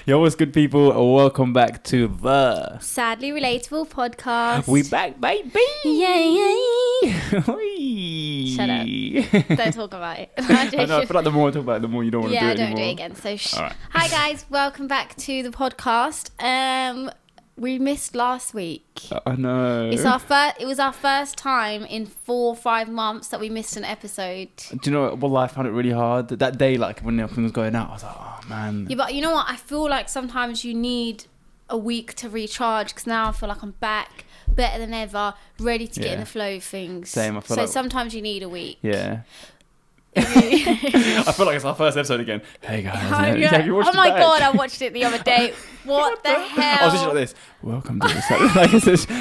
Yo, what's good, people? Welcome back to the Sadly Relatable podcast. We back, baby! Yay! Shut up. Don't talk about it. I know, I feel like the more I talk about it, the more you don't want to do it anymore. Yeah, don't do it again. So, Right. Hi guys, welcome back to the podcast. We missed last week. I know. It was our first time in 4 or 5 months that we missed an episode. Do you know what? Well, I found it really hard. That day, like, when everything was going out, I was like, oh, man. Yeah, but you know what? I feel like sometimes you need a week to recharge because now I feel like I'm back better than ever, ready to get in the flow of things. Same, I feel so like... sometimes you need a week. Yeah. I feel like it's our first episode again. Hey guys, have you watched oh my god, I watched it the other day. What the hell? I was just like this. Welcome to the like,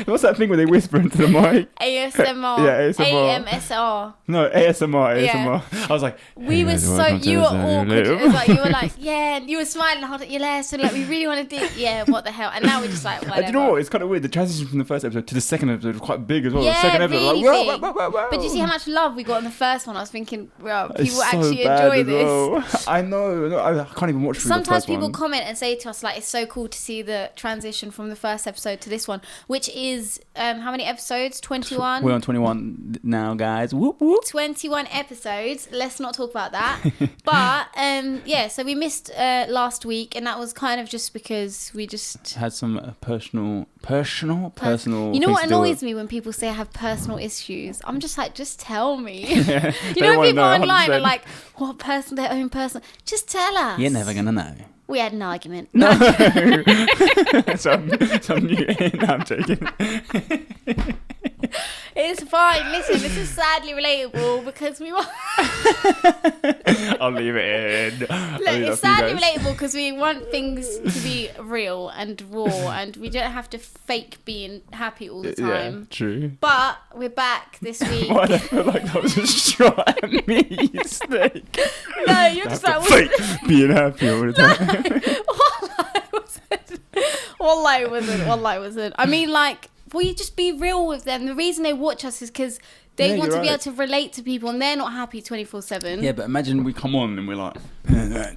what's that thing where they whisper into the mic? ASMR. Yeah, ASMR. AMSR. No, ASMR. Yeah. I was like, we were so you were awkward. It was like you were like, yeah, you were smiling hard at your left, so like we really want to do, yeah, what the hell? And now we're just like, whatever. Do you know what? It's kind of weird. The transition from the first episode to the second episode was quite big as well. Yeah, the second episode, really like, big. whoa. But do you see how much love we got in the first one? I was thinking, well, people It's actually so bad enjoy as this. well. I know. I can't even watch through the Sometimes first people one. comment and say to us like, it's so cool to see the transition from the first episode to this one, which is how many episodes? 21. We're on 21 now, guys. Whoop whoop. 21 episodes. Let's not talk about that. But yeah, so we missed last week, and that was kind of just because we just Had some personal. You know things what to do annoys with. me when people say I have personal issues? I'm just like, just tell me. Yeah, You know when people online 100%. are like, what person, their own person? Just tell us. You're never gonna know. We had an argument. No. so I'm new. No, I'm joking. It's fine. Listen, this is sadly relatable because we want. I'll leave it in. Look, I'll leave that it's for you sadly guys. relatable because we want things to be real and raw, and we don't have to fake being happy all the time. Yeah, true. But we're back this week. Why do I feel like that was a shot at me? Snake. No, you're just like, fake being happy all the time. Wallahi wasn't. I mean, like, will you just be real with them? The reason they watch us is because they want to be able to relate to people, and they're not happy 24/7. Yeah, but imagine we come on and we're like,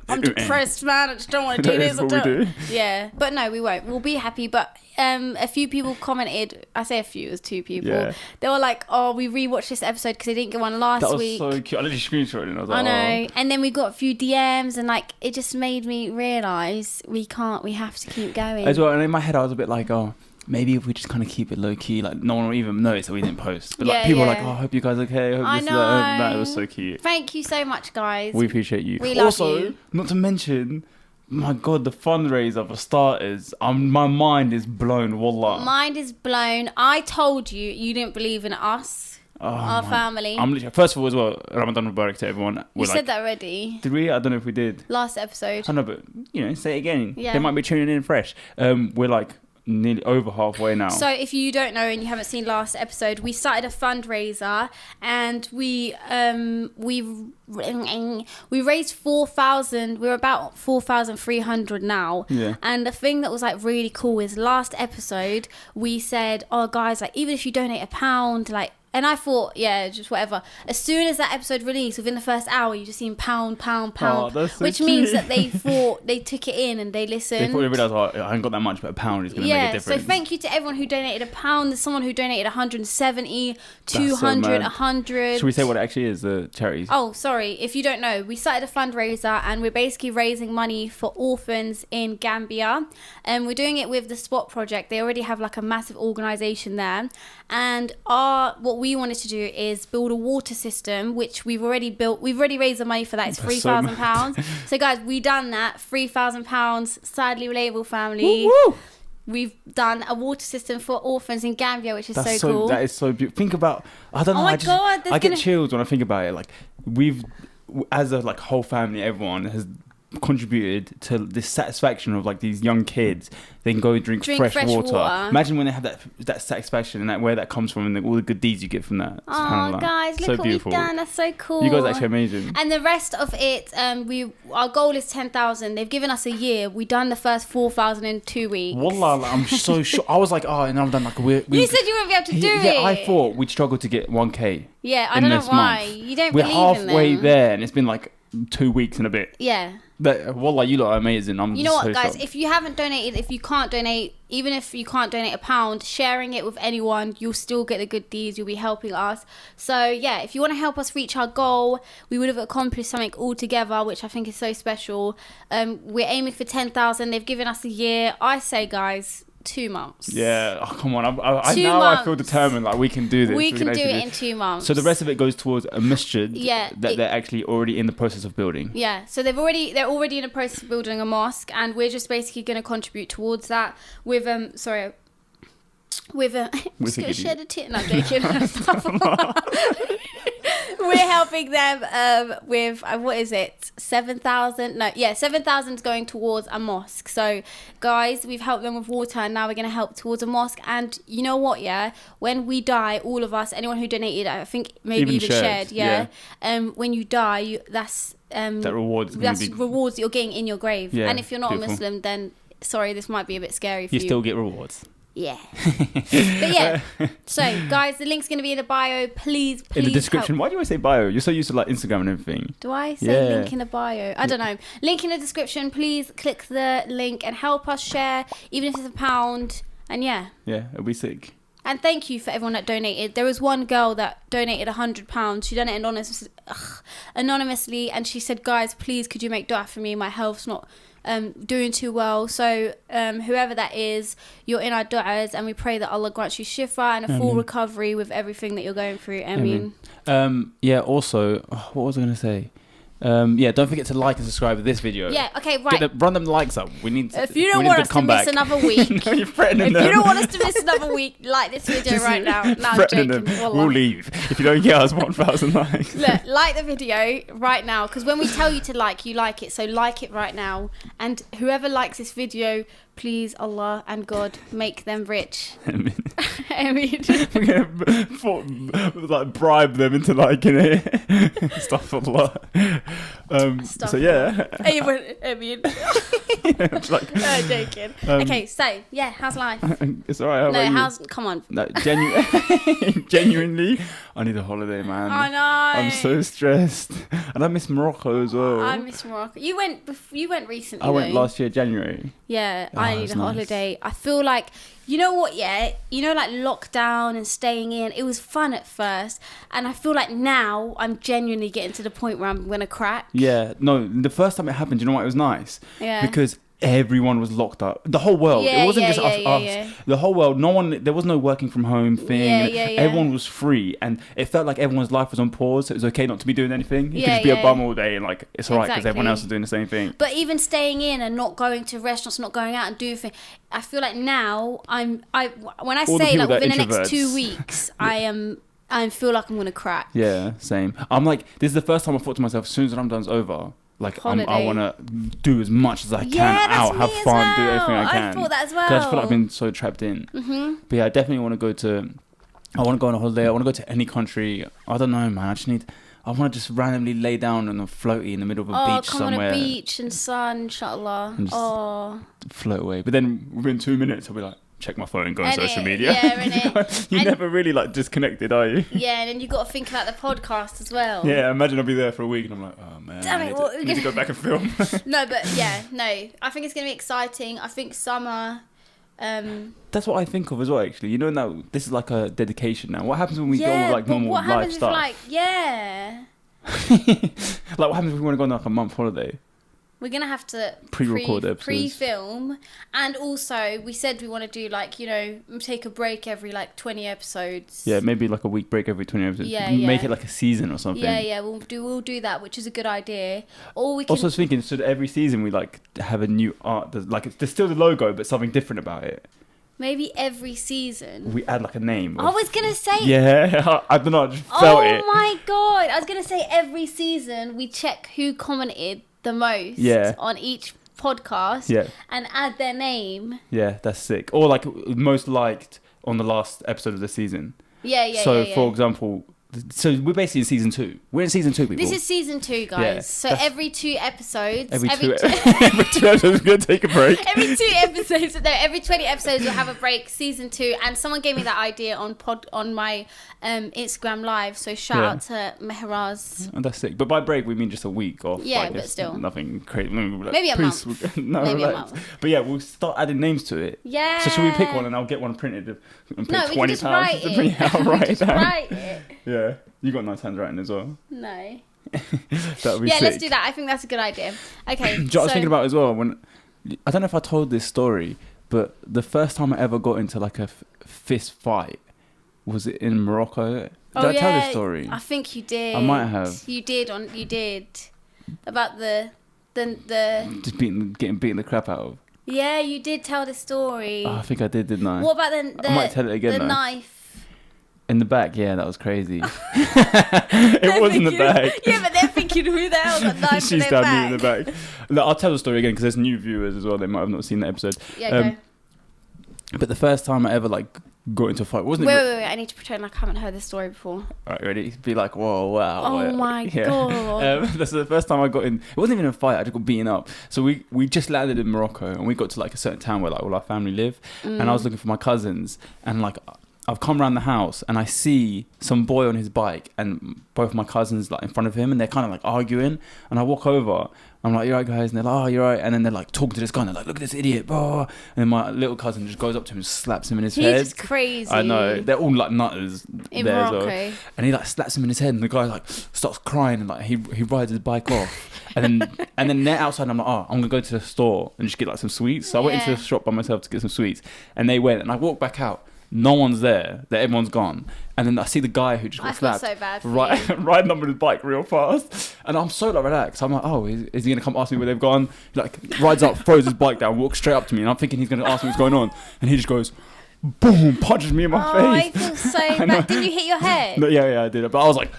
I'm depressed, man. I just don't want to do this. That's what we do. Yeah, but no, we won't. We'll be happy. But a few people commented. I say a few, it was 2 people. Yeah. They were like, "Oh, we rewatched this episode because they didn't get one last that was week." so cute. I literally screenshotted it and I was like, I know. And then we got a few DMs, and like it just made me realise we have to keep going. As well, and in my head I was a bit like, oh, maybe if we just kind of keep it low key, like no one will even notice that we didn't post. But like people are like, oh, I hope you guys are okay. I hope this is that. It was so cute. Thank you so much, guys. We appreciate you. We love also, you. not to mention, my God, the fundraiser for starters. My mind is blown. Wallah. Mind is blown. I told you, you didn't believe in us, our family. I'm literally, first of all, as well, Ramadan Mubarak to everyone. You said that already. Did we? I don't know if we did. Last episode. I know, but say it again. Yeah. They might be tuning in fresh. We're like nearly over halfway now. So if you don't know and you haven't seen last episode, we started a fundraiser and we raised 4,000. We're about 4,300 now. Yeah. And the thing that was like really cool is last episode we said, oh guys, like even if you donate £1, like. And I thought, yeah, just whatever. As soon as that episode released, within the first hour, you just seen £, which means that they thought they took it in and they listened. They probably realised, I haven't got that much, but £1 is going to make a difference. So thank you to everyone who donated £1. There's someone who donated 170, 200, so 100. Should we say what it actually is, the charities? Oh, sorry. If you don't know, we started a fundraiser and we're basically raising money for orphans in Gambia. And we're doing it with the Spot Project. They already have like a massive organisation there. And what we wanted to do is build a water system, which we've already built. We've already raised the money for that. It's £3,000. So guys, we've done that. £3,000. Sadly relatable family. Woo-woo! We've done a water system for orphans in Gambia, which is so cool. That is so beautiful. Think about, I don't know. Oh my God, I get chills when I think about it. Like as a like whole family, everyone has contributed to the satisfaction of like these young kids. They can go drink fresh water. Imagine when they have that satisfaction and that where that comes from and all the good deeds you get from that. It's oh guys, look what we've done. That's so cool. You guys are actually amazing. And the rest of it, our goal is 10,000. They've given us a year. We've done the first 4,000 in 2 weeks. Wallah, I'm so sure. I was like, oh, and I'm done. Like you said you wouldn't be able to do it. Yeah, I thought we'd struggle to get 1K. Yeah, I don't know why. You don't believe in them. We're halfway there, and it's been like 2 weeks and a bit. Yeah. Wallah, you lot are amazing. You know what, so guys? shocked. If you haven't donated, if you can't donate, even if you can't donate £1, sharing it with anyone, you'll still get the good deeds. You'll be helping us. So yeah, if you want to help us reach our goal, we would have accomplished something all together, which I think is so special. We're aiming for 10,000. They've given us a year. I say, guys, 2 months. Yeah, oh, come on. I 2 now months. I feel determined. Like we can do this. We can do it in 2 months. So the rest of it goes towards a masjid Yeah, that they're actually already in the process of building. Yeah, so they're already in the process of building a mosque, and we're just basically going to contribute towards that with I'm just gonna shed a tear. No, I'm joking. We're helping them with what is it? 7,000? No, yeah, 7,000 is going towards a mosque. So, guys, we've helped them with water, and now we're going to help towards a mosque. And you know what? Yeah, when we die, all of us, anyone who donated, I think maybe even shared, yeah. When you die, that's that rewards. Rewards you're getting in your grave. Yeah, and if you're not beautiful. a Muslim, then sorry, this might be a bit scary for you. You still get rewards. Yeah. But yeah. So, guys, the link's going to be in the bio. Please In the description. help. Why do you always say bio? You're so used to like Instagram and everything. Do I say link in the bio? I don't know. Link in the description. Please click the link and help us share, even if it's £1. And yeah. Yeah, it'll be sick. And thank you for everyone that donated. There was one girl that donated £100. She done it anonymously, and she said, "Guys, please, could you make dua for me? My health's not doing too well." So whoever that is, you're in our du'as, and we pray that Allah grants you shifa and a full recovery with everything that you're going through. Ameen. Yeah. Also, what was I going to say? Don't forget to like and subscribe to this video. Yeah, okay, right. Run them likes up. We need. If you don't want us to miss another week, no, you're threatening them. If you don't want us to miss another week, like this video right now. No, I'm joking. We'll leave if you don't get us 1,000 likes. Look, like the video right now, because when we tell you to like, you like it. So like it right now, and whoever likes this video, please, Allah and God, make them rich. I mean, we're gonna bribe them into liking it. Astaghfirullah. So yeah. I mean, joking. Okay, so yeah, how's life? It's alright. Come on. No, genuinely, I need a holiday, man. I know. I'm so stressed, and I miss Morocco as well. I miss Morocco. You went recently. I went last year, January. Yeah, I need a holiday. I feel like, you know what, yeah? You know, like lockdown and staying in, it was fun at first. And I feel like now I'm genuinely getting to the point where I'm going to crack. Yeah, no, the first time it happened, you know what, it was nice. Yeah. Because everyone was locked up. The whole world. It wasn't just us. Yeah. The whole world. There was no working from home thing. Yeah. Everyone was free. And it felt like everyone's life was on pause. So it was okay not to be doing anything. You could just be a bum all day and like, it's alright because everyone else is doing the same thing. But even staying in and not going to restaurants, not going out and doing things, I feel like now when I say like within the next 2 weeks, I feel like I'm going to crack. Yeah, same. I'm like, this is the first time I thought to myself, as soon as Ramadan's over, like I want to do as much as I can out, have fun, do everything I can. I thought that as well. Because I just feel like I've been so trapped in. Mm-hmm. But yeah, I definitely want to go on a holiday. I want to go to any country. I don't know, man. I want to just randomly lay down on a floaty in the middle of a beach somewhere. On a beach and sun, inshallah. And just float away. But then within 2 minutes, I'll be like, check my phone, go on social media. Yeah, You're never really like disconnected, are you? Yeah, and then you got to think about the podcast as well. Yeah, imagine I'll be there for a week and I'm like, oh man, I need to go back and film. No, but yeah, no. I think it's going to be exciting. I think summer... That's what I think of as well, actually. You know, now this is like a dedication now. What happens when we go with like normal life stuff? Like what happens if we want to go on like a month holiday? We're going to have to pre-record episodes. Pre-film. And also, we said we want to do like, you know, take a break every like 20 episodes. Yeah, maybe like a week break every 20 episodes. Yeah, Make it like a season or something. Yeah, we'll do that, which is a good idea. Or we can... Also, I was thinking, so every season we like have a new art. There's still the logo, but something different about it. Maybe every season. We add like a name. I was going to say... Yeah, I don't know, I just felt it. Oh my God. I was going to say every season we check who commented the most on each podcast and add their name. Yeah, that's sick. Or like most liked on the last episode of the season. Yeah. So for example, So we're basically in season 2. We're in season 2, people. This is season 2, guys. Yeah, so every 2 episodes. Every 2 episodes, we're going to take a break. Every 2 episodes. No, every 20 episodes we'll have a break. Season 2. And someone gave me that idea on my Instagram live. So shout out to Mehraz. Oh, that's sick. But by break, we mean just a week off. Yeah, like, but still. Nothing crazy. Maybe a month. No, maybe a month. But yeah, we'll start adding names to it. Yeah. So should we pick one and I'll get one printed and pay No, we can just write it. Write it. Yeah. You got nice handwriting as well. No. That'd be sick. Let's do that. I think that's a good idea. Okay. Do you know what I was thinking about as well? I don't know if I told this story, but the first time I ever got into like a fist fight was it in Morocco. Did I tell this story? I think you did. I might have. You did about the just getting beaten the crap out of. Yeah, you did tell the story. Oh, I think I did, didn't I? What about the I might tell it again. The though. knife. In the back, yeah, that was crazy. It was in the back. Yeah, but they're thinking, who the hell got knife She's in their stabbed back? me in the back. Look, I'll tell the story again because there's new viewers as well. They might have not seen the episode. Yeah, go. But the first time I ever got into a fight, wasn't it? Wait. I need to pretend like I haven't heard this story before. Alright, ready? Be like, whoa, wow. Oh my god. That's the first time I got in. It wasn't even a fight. I just got beaten up. So we just landed in Morocco and we got to like a certain town where like all our family live. And I was looking for my cousins and like I've come around the house and I see some boy on his bike and both my cousins like in front of him and they're kind of like arguing. And I walk over. I'm like, you right, guys? And they're like, oh, you're right. And then they're like talking to this guy and they're like, look at this idiot. Oh. And then my little cousin just goes up to him and slaps him in his head. He's crazy. I know. They're all like nutters in there Morocco. as well. And he like slaps him in his head and the guy like starts crying and like he rides his bike off. And then they're outside and I'm like, oh, I'm going to go to the store and just get like some sweets. So I went into the shop by myself to get some sweets. And they went and I walked back out. No one's there. Everyone's gone. And then I see the guy who just got slapped. So bad riding up with his bike real fast. And I'm so like relaxed. I'm like, oh, is he going to come ask me where they've gone? He like rides up, throws his bike down, walks straight up to me. And I'm thinking he's going to ask me what's going on. And he just goes, boom, punches me in my face. I feel so bad. Did you hit your head? No, yeah, I did. But I was like,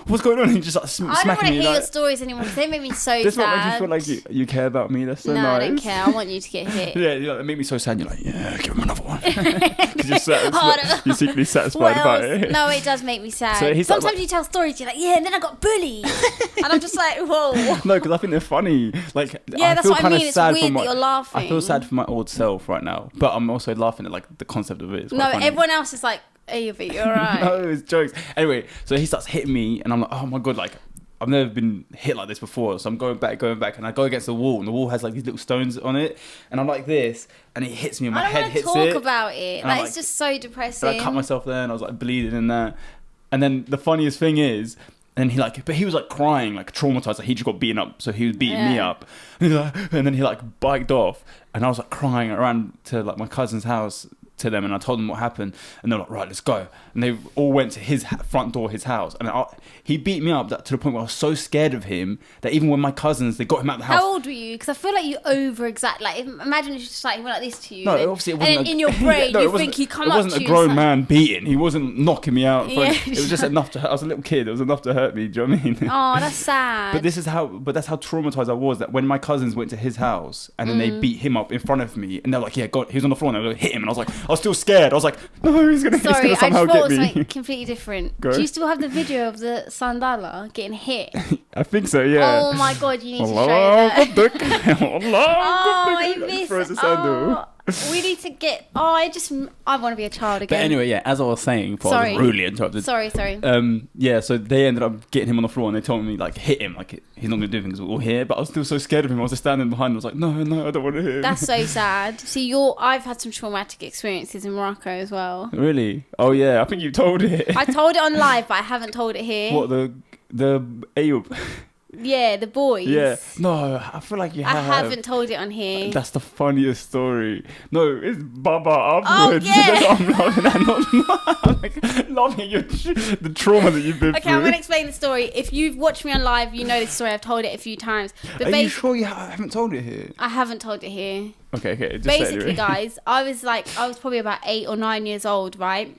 what's going on? And he just like smacking me. I don't want to hear your stories anymore because they make me so this sad. This what makes you feel like you care about me. That's so nice. No, I don't care. I want you to get hit. Yeah, it made me so sad. You're like, yeah, give him another one. Because you're secretly satisfied about it. No, it does make me sad. So sometimes you tell stories, you're like, yeah, and then I got bullied. And I'm just like, whoa. No, because I think they're funny. Like, yeah, that's what I mean. It's weird that you're laughing. I feel sad for my old self right now. But I'm also laughing at like the concept of it. No, funny. Everyone else is like, hey, you're alright. No, it's jokes. Anyway, so he starts hitting me and I'm like, oh my god, like I've never been hit like this before. So I'm going back and I go against the wall and the wall has like these little stones on it and I'm like this and it hits me and my head hits it. I don't want to talk about it. Like, it's just so depressing. I cut myself there and I was like bleeding and that. And then the funniest thing is, and he was like crying, like traumatized, like he just got beaten up, so he was beating me up. And then he like biked off and I was like crying around to like my cousin's house to them and I told them what happened and they're like, right, let's go. And they all went to his front door, his house, and he beat me up to the point where I was so scared of him that even when my cousins, they got him out of the house. How old were you? Because I feel like you over-exaggerate. Like, imagine if just like he went like this to you. No, obviously it wasn't. And in your brain, you think he come up to you. It wasn't a grown man beating. He wasn't knocking me out. Yeah, it was just enough to hurt. I was a little kid. It was enough to hurt me. Do you know what I mean? Oh, that's sad. But that's how traumatized I was that when my cousins went to his house and then they beat him up in front of me and they're like, yeah, God, he was on the floor and they were hit him and I was still scared. I was like, no, he's gonna somehow get me. Sorry, I just thought it was something completely different. Go. Do you still have the video of the sandala getting hit? I think so, yeah. Oh my god, you need to show that. I miss. Throws a sandal. We need to get. I want to be a child again. But anyway, yeah, as I was saying, I was rudely interrupted. Sorry. Yeah, so they ended up getting him on the floor and they told me like hit him, like he's not gonna do anything because we're all here. But I was still so scared of him. I was just standing behind him. I was like, no, I don't want to hit him. That's so sad. See, I've had some traumatic experiences in Morocco as well. Really? Oh yeah, I think you told it. I told it on live, but I haven't told it here. What the Ayub? Yeah, the boys. Yeah. No, I feel like you have. I haven't told it on here. That's the funniest story. No, it's Baba afterwards. Oh, yeah. I'm laughing at I'm like laughing at the trauma that you've been through. Okay, I'm going to explain the story. If you've watched me on live, you know this story. I've told it a few times. But Are you sure you haven't told it here? I haven't told it here. Okay. Just basically, anyway. guys, I was probably about 8 or 9 years old, right?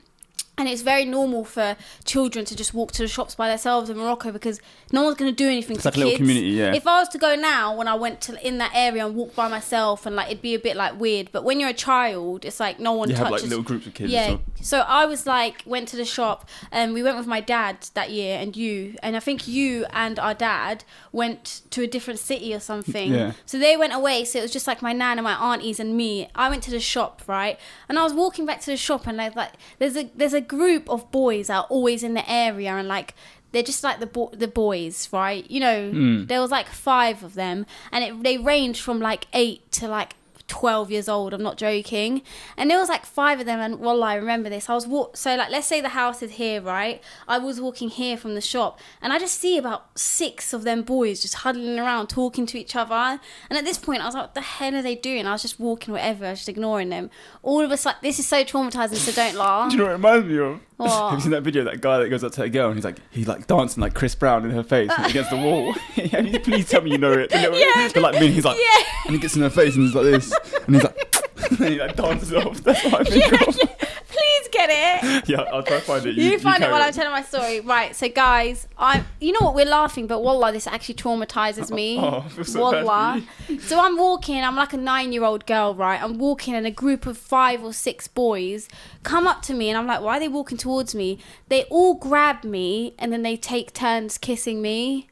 And it's very normal for children to just walk to the shops by themselves in Morocco because no one's going to do anything to like kids. A little community, yeah. If I was to go now, when I went to in that area and walk by myself, and like it'd be a bit like weird. But when you're a child, it's like no one touches. You have like little groups of kids. Yeah. So I was like, went to the shop, and we went with my dad that year, and I think you and our dad went to a different city or something. Yeah. So they went away. So it was just like my nan and my aunties and me. I went to the shop, right? And I was walking back to the shop, and like there's a group of boys that are always in the area, and like they're just like the boys, right? You know, there was like 5 of them, and they ranged from like 8 to like 12 years old. I'm not joking. And there was like 5 of them, and wallah, I remember this. I was so like, let's say the house is here, right? I was walking here from the shop, and I just see about 6 of them boys just huddling around talking to each other. And at this point I was like, what the hell are they doing? I was just walking whatever, just ignoring them. All of us like, this is so traumatizing, so don't laugh. Do you know what it reminds me of? What? Have you seen that video of that guy that goes up to a girl and he's like dancing like Chris Brown in her face against the wall? Please tell me you know it. They're like me. He's like, and he gets in her face and he's like this, and he's like, and he like dances off. That's what I think of. Yeah. Please get it. Yeah, I'll try to find it. You find it while I'm telling my story. Right, so guys, you know what, we're laughing, but wallah, this actually traumatizes me. I feel so wallah. bad for you. So I'm walking, I'm like a 9-year-old girl, right? I'm walking, and a group of 5 or 6 boys come up to me, and I'm like, why are they walking towards me? They all grab me, and then they take turns kissing me.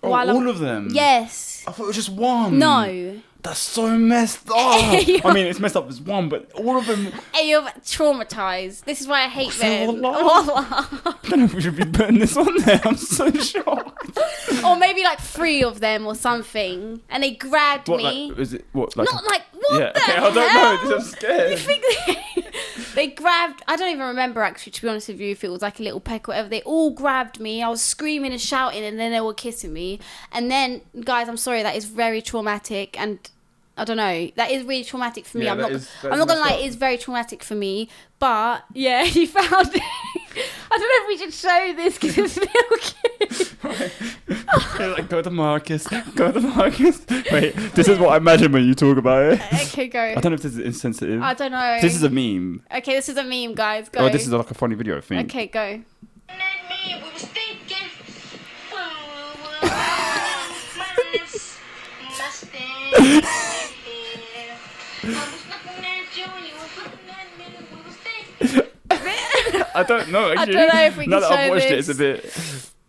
Oh, all of them? Yes. I thought it was just one. No. That's so messed up. I mean, it's messed up as one, but all of them. Hey, you're traumatized. This is why I hate them. I don't know if we should be putting this on there. I'm so shocked. Or maybe like 3 of them or something, and they grabbed me. Like, is it what? Like Not like what? Yeah. The Okay. hell? I don't know. I'm scared. You think they grabbed? I don't even remember actually. To be honest with you, if it was like a little peck or whatever, they all grabbed me. I was screaming and shouting, and then they were kissing me. And then, guys, I'm sorry, that is very traumatic, and I don't know. That is really traumatic for me. Yeah, I'm not gonna lie. up. It is very traumatic for me. But yeah, you found it. I don't know if we should show this because it's little kids. Right. You're like, go to Marcus. Go to Marcus. Wait, this is what I imagine when you talk about it. Okay, go. I don't know if this is insensitive. I don't know. This is a meme. Okay, this is a meme, guys. Go. Oh, this is like a funny video, I think. Okay, go. I don't know, actually. I don't know if we can now that show I've watched this. it, it's a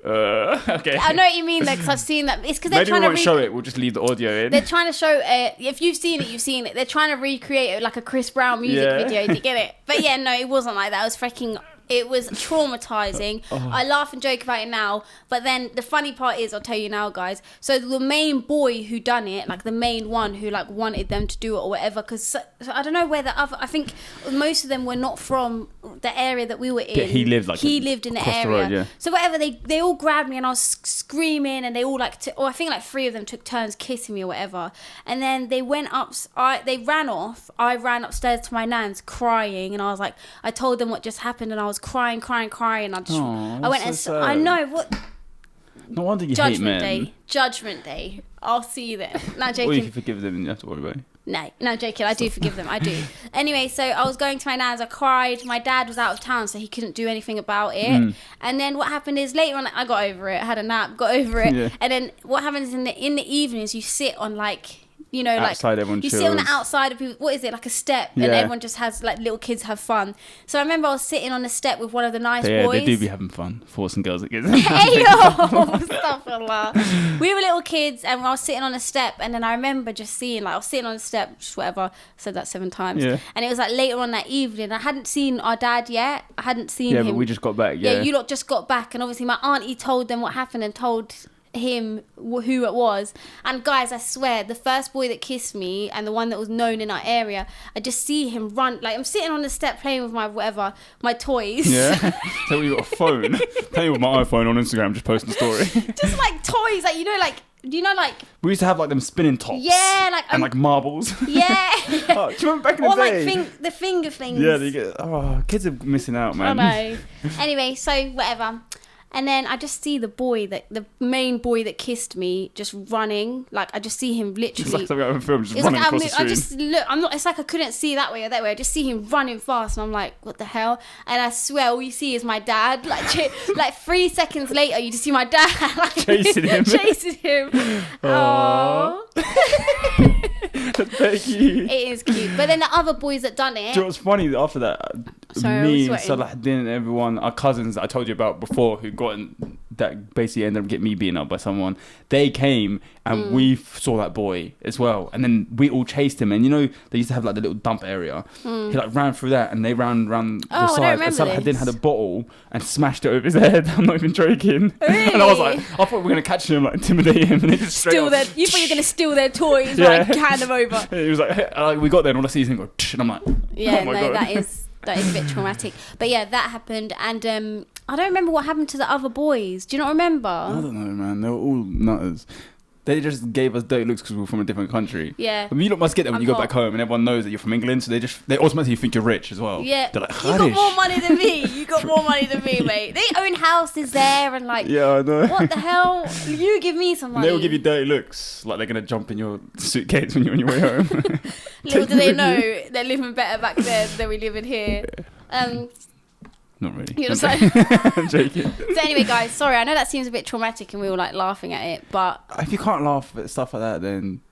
bit... okay. I know what you mean, though, because I've seen that. It's because they're Maybe trying we won't to show it. We'll just leave the audio in. They're trying to show if you've seen it, you've seen it. They're trying to recreate it like a Chris Brown music video. Do you get it? But yeah, no, it wasn't like that. It was traumatizing. I laugh and joke about it now, but then the funny part is, I'll tell you now, guys. So the main boy who done it, like the main one who like wanted them to do it or whatever, because so I don't know where the other. I think most of them were not from the area that we were in. Yeah, he lived in the area. The road, yeah. So whatever, they all grabbed me and I was screaming, and they all like, I think like 3 of them took turns kissing me or whatever, and then they went up. They ran off. I ran upstairs to my nan's crying, and I was like, I told them what just happened, and I was crying. And I went so I know what. No wonder you hate men. Judgment Day. I'll see you then. Not joking. Or you can forgive them and you have to worry about it. No, joking. I do forgive them. I do. Anyway, so I was going to my nan's. I cried. My dad was out of town, so he couldn't do anything about it. And then what happened is later on, I got over it. I had a nap, got over it. Yeah. And then what happens in the evenings, you sit on like, you know, outside, like everyone you chills. sit on the outside of people. What is it, like a step? And everyone just has like little kids have fun. So I remember I was sitting on the step with one of the nice boys. They do be having fun, forcing girls at kids. Hey yo, stop Allah. We were little kids, and I was sitting on a step, and then I remember just seeing, like, I was sitting on a step, just whatever. I said that 7 times. Yeah. And it was like later on that evening. I hadn't seen our dad yet. I hadn't seen him. Yeah, but we just got back. Yeah, you lot just got back, and obviously my auntie told them what happened and told him who it was. And guys, I swear, the first boy that kissed me and the one that was known in our area, I just see him run. Like, I'm sitting on the step playing with my toys. Yeah. So we got a phone playing with my iPhone on Instagram, just posting a story. Just like toys, like, you know, like, do you know, like, we used to have like them spinning tops? Yeah, like, and like marbles. Yeah. Oh, do you remember back in the day? Or like the finger things. Yeah, kids are missing out, man. I know. Anyway, so whatever. And then I just see the main boy that kissed me just running. Like, I just see him literally. It's like something out of a film, just running across the screen. It's like I couldn't see that way or that way. I just see him running fast and I'm like, what the hell? And I swear all you see is my dad. Like 3 seconds later, you just see my dad like, chasing him. Oh. That's very cute. It is cute. But then the other boys that done it. Do you know what's funny? After that, me, Salahuddin, and everyone, our cousins that I told you about before, who that basically ended up getting me beaten up by someone, they came and we saw that boy as well. And then we all chased him. And you know, they used to have like the little dump area. He like ran through that and they ran the side. And Salahuddin had a bottle and smashed it over his head. I'm not even joking. Really? And I was like, I thought we were going to catch him, like intimidate him. And they just you thought you were going to steal their toys, like hand them over. He was like, we got there and all I see is him go, and I'm like, yeah, oh my no, God. that is a bit traumatic. But yeah, that happened. And I don't remember what happened to the other boys. Do you not remember? I don't know, man. They were all nutters. They just gave us dirty looks because we were from a different country. Yeah. I mean, you lot must get that when you go back home and everyone knows that you're from England, so they automatically think you're rich as well. Yeah. They're like, you got more money than me. You got more money than me, mate. They own houses there and like. Yeah, I know. What the hell? You give me some money. They will give you dirty looks, like they're gonna jump in your suitcase when you're on your way home. Little do they know they're living better back there than we living here. Not really. You're just like I'm joking. So anyway, guys, sorry, I know that seems a bit traumatic and we were like laughing at it, but if you can't laugh at stuff like that, then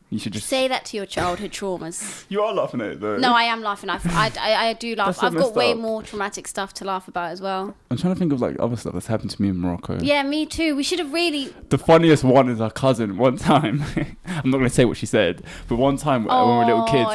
you should just say that to your childhood traumas. You are laughing at it though. No, I am laughing. I do laugh. I've got way more traumatic stuff to laugh about as well. I'm trying to think of like other stuff that's happened to me in Morocco. Yeah, me too. We should have really. The funniest one is our cousin. One time, I'm not going to say what she said, but one time when we were little kids,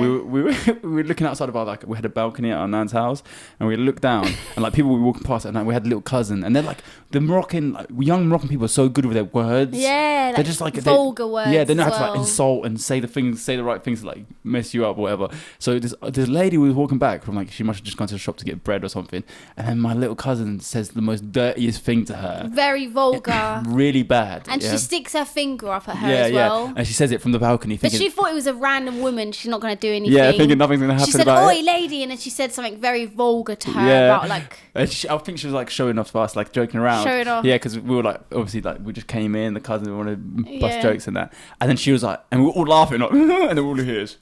we were looking outside of we had a balcony at our nan's house, and we looked down, and like people were walking past, and we had a little cousin, and they're like the Moroccan, young Moroccan people are so good with their words. Yeah, they're just like vulgar words. Yeah, they know how to like insult and say the right things to like mess you up or whatever. So this lady was walking back from she must have just gone to the shop to get bread or something, and then my little cousin says the most dirtiest thing to her. Very vulgar. Really bad. And she sticks her finger up at her as well. Yeah, and she says it from the balcony. But she thought it was a random woman. She's not going to do anything. Yeah, thinking nothing's going to happen. She said, "Oi, lady," and then she said something very vulgar to her about like. I think she was like showing off to us, like joking around. Showing off. Yeah, because we were like, obviously, like we just came in, the cousin wanted to bust jokes and that, and then she was like, and we were all laughing, like, and then all we hear is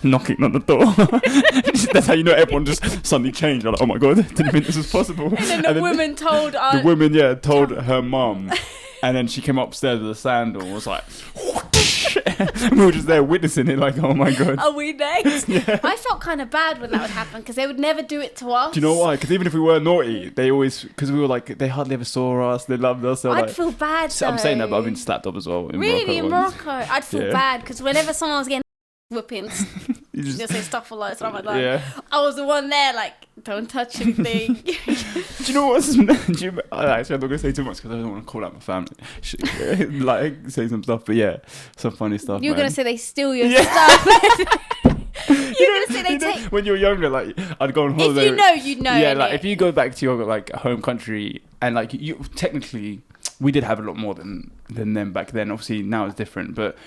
knocking on the door. That's how you know everyone just suddenly changed. They're like, oh my God, didn't think this was possible. And then the woman told her mum, and then she came upstairs with a sandal and was like. And we were just there witnessing it like, oh my God. Are we next? Yeah. I felt kind of bad when that would happen because they would never do it to us. Do you know why? Because even if we were naughty, they always, because we were like, they hardly ever saw us, they loved us. So I'd feel bad though. I'm saying that, but I've been slapped up as well in Morocco. In Morocco? I'd feel bad because whenever someone was getting whippings, you just say stuff like that. Like that. I was the one there like, don't touch anything. Do you know what? Actually, I'm not going to say too much because I don't want to call out my family. Like, say some stuff, but yeah, some funny stuff. You're going to say they steal your stuff. You're going to say they take... When you were younger, like, I'd go on holiday. If you know. Yeah, like, if you go back to your, like, home country and, like, you technically... We did have a lot more than them back then. Obviously, now it's different, but...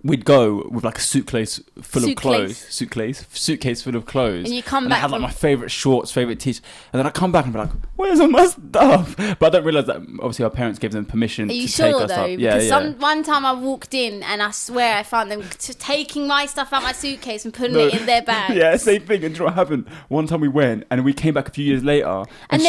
we'd go with like a suitcase full of clothes. Suitcase full of clothes. And you come and back. I had like my favourite shorts, favourite t-shirts. And then I come back and be like, where's all my stuff? But I don't realise that obviously our parents gave them permission to take us up. Because one time I walked in and I swear I found them taking my stuff out my suitcase and putting it in their bag. Yeah, same thing. And do you know what happened? One time we went and we came back a few years later. And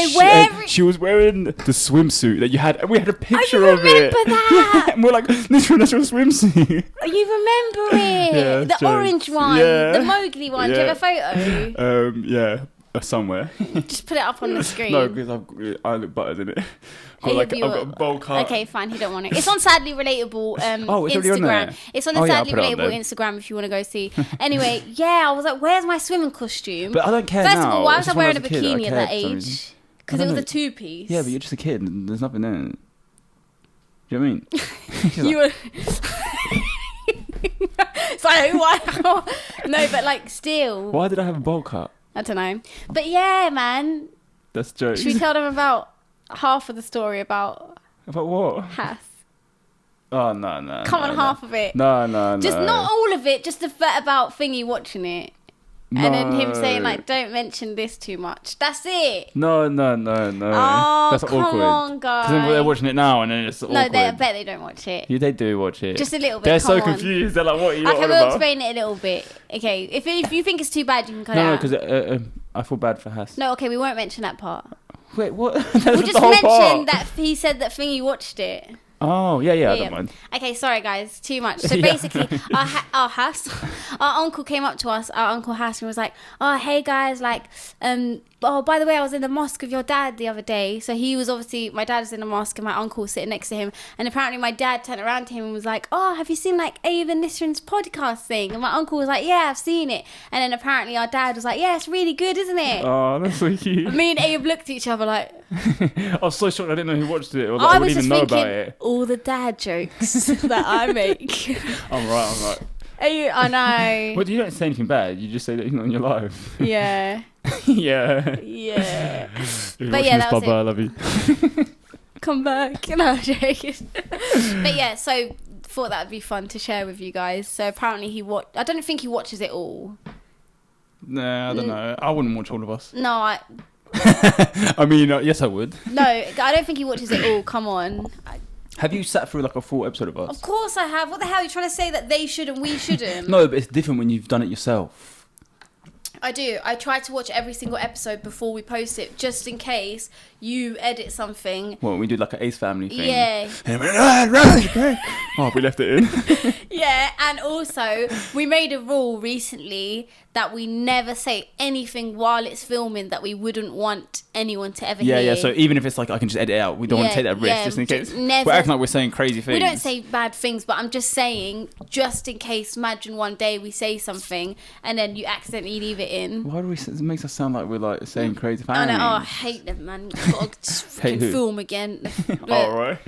she was wearing the swimsuit that you had. And we had a picture of it. I remember that. Yeah, and we're like, this is your swimsuit. You remember it? Yeah, the orange one, the Mowgli one. Yeah. Do you have a photo? Yeah, somewhere. Just put it up on the screen. No, because I look buttered in it. I've got a bowl cut. Okay, fine. You don't want it. It's on Sadly Relatable it's Instagram. on there. It's on the Sadly Relatable Instagram if you want to go see. Anyway, I was like, where's my swimming costume? But I don't care First now. of all, why was I wearing a kid, bikini at that age? Because it was a two-piece. Yeah, but you're just a kid. There's nothing in it. Do you know what I mean? You were... Sorry, why? No, but like still. Why did I have a bowl cut? I don't know. But yeah, man. That's jokes. Should we tell them about half of the story about what? Hass? Oh, no. Come on, half of it. No. Just not all of it, just the bit about Thingy watching it. And then him saying, like, don't mention this too much. That's it. No. Oh, that's come awkward. on, guys. Because they're watching it now and then it's awkward. No, I bet they don't watch it. Yeah, they do watch it. Just a little bit. They're so confused. They're like, what are you on Okay, about? we'll explain it a little bit. Okay, if you think it's too bad, you can cut it No, out. because I feel bad for Hass. No, okay, we won't mention that part. Wait, what? We'll just mention that he said that Thingy watched it. Oh, yeah, I don't mind. Okay, sorry guys, too much. So basically, our uncle came up to us, our Uncle Hass, and was like, oh, hey guys, like, oh, by the way, I was in the mosque with your dad the other day. So he was obviously, my dad was in the mosque and my uncle was sitting next to him. And apparently my dad turned around to him and was like, oh, have you seen like Ava and Nisrin's podcast thing? And my uncle was like, yeah, I've seen it. And then apparently our dad was like, yeah, it's really good, isn't it? Oh, that's so cute. Me and Abe looked at each other like... I was so shocked I didn't know who watched it. Or I would was even just know thinking about it. all the dad jokes that I make. I'm right. I know. Well, you don't say anything bad. You just say that you're not in your life. Yeah. Yeah. But yeah, that was Papa, I love you. Come back. No, I'm joking. But yeah, so thought that would be fun to share with you guys. So apparently I don't think he watches it all. Nah, I don't know. I wouldn't watch all of us. No, I mean, yes, I would. No, I don't think he watches it all. Come on. Have you sat through like a full episode of us? Of course I have. What the hell are you trying to say that they should and we shouldn't? No, but it's different when you've done it yourself. I do. I try to watch every single episode before we post it, just in case you edit something. Well, we did like an Ace Family thing. Yeah. Oh, we left it in. Yeah, and also we made a rule recently that we never say anything while it's filming that we wouldn't want anyone to ever hear. Yeah. So even if it's like I can just edit it out, we don't want to take that risk just in case. Never, we're acting like we're saying crazy things. We don't say bad things, but I'm just saying, just in case. Imagine one day we say something and then you accidentally leave it in. Why do we? It makes us sound like we're like saying crazy things. I know. Oh, I hate them, man. I've got to freaking film again. Oh, right.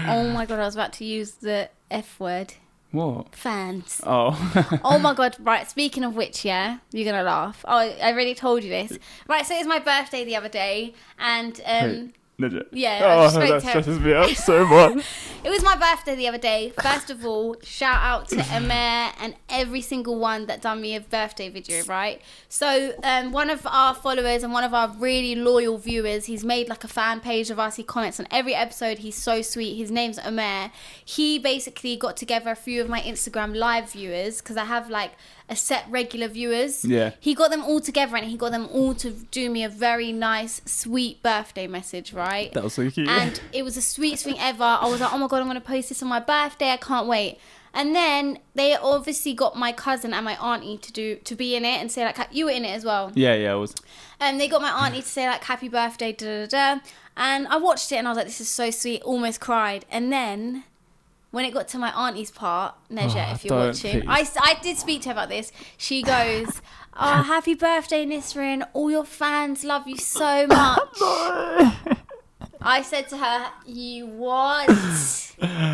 Oh my god, I was about to use the F word. What? Fans. Oh. Oh my god, right, speaking of which, yeah, you're gonna laugh. Oh, I already told you this. Right, so it was my birthday the other day, and Legit. yeah, that stresses me out so much. It was my birthday the other day. First of all, shout out to Amer and every single one that done me a birthday video, right? So one of our followers and one of our really loyal viewers, he's made like a fan page of us. He comments on every episode. He's so sweet. His name's Amer. He basically got together a few of my Instagram live viewers, because I have like a set regular viewers. Yeah. He got them all together and he got them all to do me a very nice, sweet birthday message, right? That was so cute. And it was the sweetest thing ever. I was like, oh my god, I'm going to post this on my birthday. I can't wait. And then they obviously got my cousin and my auntie to be in it and say like, you were in it as well. Yeah, I was. And they got my auntie to say like, happy birthday, da da da. And I watched it and I was like, this is so sweet. Almost cried. And then when it got to my auntie's part, Neja, if you're watching, I did speak to her about this. She goes, oh, happy birthday, Nisrin. All your fans love you so much. I said to her, you what?